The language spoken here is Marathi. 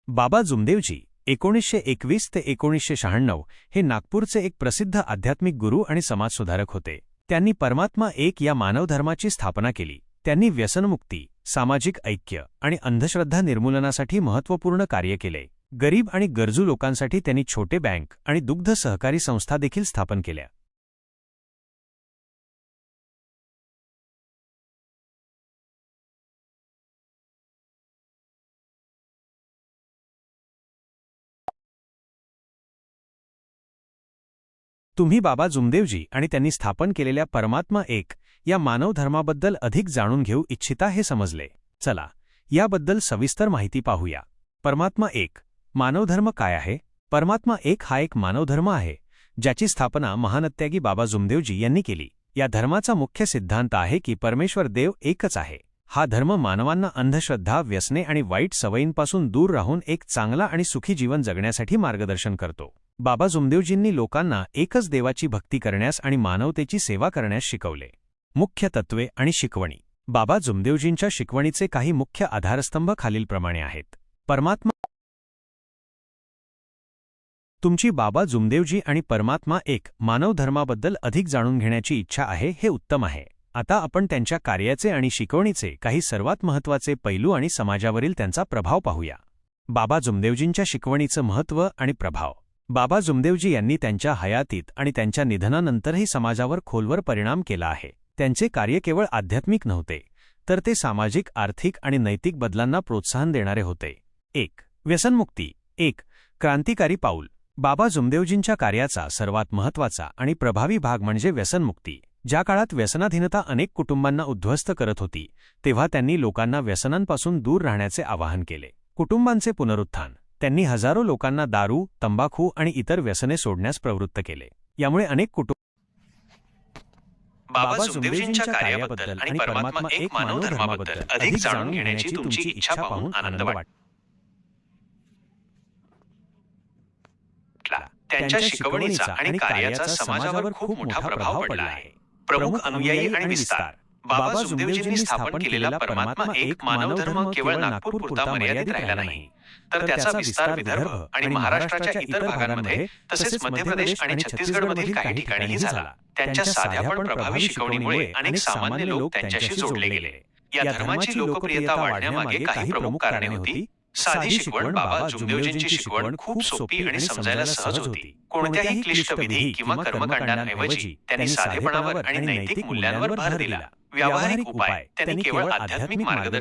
बाबा जुमदेवजी 1921 ते 1996 हे नागपूरचे एक प्रसिद्ध आध्यात्मिक गुरु आणि समाजसुधारक होते. त्यांनी परमात्मा एक या मानवधर्माची स्थापना केली. त्यांनी व्यसनमुक्ती, सामाजिक ऐक्य आणि अंधश्रद्धा निर्मूलनासाठी महत्त्वपूर्ण कार्य केले. गरीब आणि गरजू लोकांसाठी त्यांनी छोटे बँक आणि दुग्ध सहकारी संस्था देखील स्थापन केल्या. तुम्ही बाबा जुमदेवजी आणि त्यांनी स्थापन केलेल्या परमात्मा एक या मानवधर्माबद्दल अधिक जाणून घेऊ इच्छिता हे समजले. चला याबद्दल सविस्तर माहिती पाहूया. परमात्मा एक मानवधर्म काय आहे? परमात्मा एक हा एक मानवधर्म आहे ज्याची स्थापना महानत्यागी बाबा जुमदेवजी यांनी केली. या धर्माचा मुख्य सिद्धांत आहे की परमेश्वर देव एकच आहे. हा धर्म मानवांना अंधश्रद्धा, व्यसने आणि वाईट सवयींपासून दूर राहून एक चांगला आणि सुखी जीवन जगण्यासाठी मार्गदर्शन करतो. बाबा जुमदेवजींनी लोकांना एकच देवाची भक्ती करण्यास आणि मानवतेची सेवा करण्यास शिकवले. मुख्य तत्त्वे आणि शिकवणी. बाबा जुमदेवजींच्या शिकवणीचे काही मुख्य आधारस्तंभ खालीलप्रमाणे आहेत. परमात्मा तुमची बाबा जुमदेवजी आणि परमात्मा एक मानवधर्माबद्दल अधिक जाणून घेण्याची इच्छा आहे हे उत्तम आहे. आता आपण त्यांच्या कार्याचे आणि शिकवणीचे काही सर्वात महत्त्वाचे पैलू आणि समाजावरील त्यांचा प्रभाव पाहूया. बाबा जुमदेवजींच्या शिकवणीचं महत्त्व आणि प्रभाव. बाबा जुमदेवजी यांनी त्यांच्या हयातीत आणि त्यांच्या निधनानंतरही समाजावर खोलवर परिणाम केला आहे. त्यांचे कार्य केवळ आध्यात्मिक नव्हते, तर ते सामाजिक, आर्थिक आणि नैतिक बदलांना प्रोत्साहन देणारे होते. एक व्यसनमुक्ती एक क्रांतिकारी पाऊल. बाबा जुमदेवजींच्या कार्याचा सर्वात महत्त्वाचा आणि प्रभावी भाग म्हणजे व्यसनमुक्ती. ज्या काळात व्यसनाधीनता अनेक कुटुंबांना उद्ध्वस्त करत होती, तेव्हा त्यांनी लोकांना व्यसनांपासून दूर राहण्याचे आवाहन केले. कुटुंबांचे पुनरुत्थान. त्यांनी हजारो लोकांना दारू, तंबाखू आणि इतर व्यसने सोडण्यास प्रवृत्त केले. यामुळे अनेक बाबा जुमदेवजींच्या कार्याबद्दल आणि परमात्मा एक मानवधर्माबद्दल अधिक जाणून घेण्याची तुमची इच्छा पाहून आनंद वाटला. त्यांच्या शिकवणीचा आणि कार्याचा समाजावर खूप मोठा प्रभाव पडला आहे. प्रमुख अनुयायी आणि विस्तार. बाबा जुमदेवजींनी स्थापन केलेला परमात्मा एक मानवधर्म केवळ नागपूरपुरता मर्यादित राहिला नाही, तर त्याचा विस्तार विदर्भ आणि महाराष्ट्राच्या इतर भागांमध्ये तसेच मध्य प्रदेश आणि छत्तीसगडमधील काही ठिकाणीही झाला. त्यांच्या साध्या पण प्रभावी शिकवणीमुळे अनेक सामान्य लोक त्यांच्याशी जोडले गेले. या धर्माची लोकप्रियता वाढण्यामागे काही प्रमुख कारणे होती. साधी शिकवण. बाबा जुमदेवजींची शिकवण खूप सोपी आणि समजायला सहज होती. कोणत्याही क्लिष्ट विधी किंवा कर्मकांडांऐवजी त्यांनी साधेपणावर आणि नैतिक मूल्यांवर भर दिला. व्यावहारिक उपाय. त्यांनी केवळ आध्यात्मिक मार्गदर्शन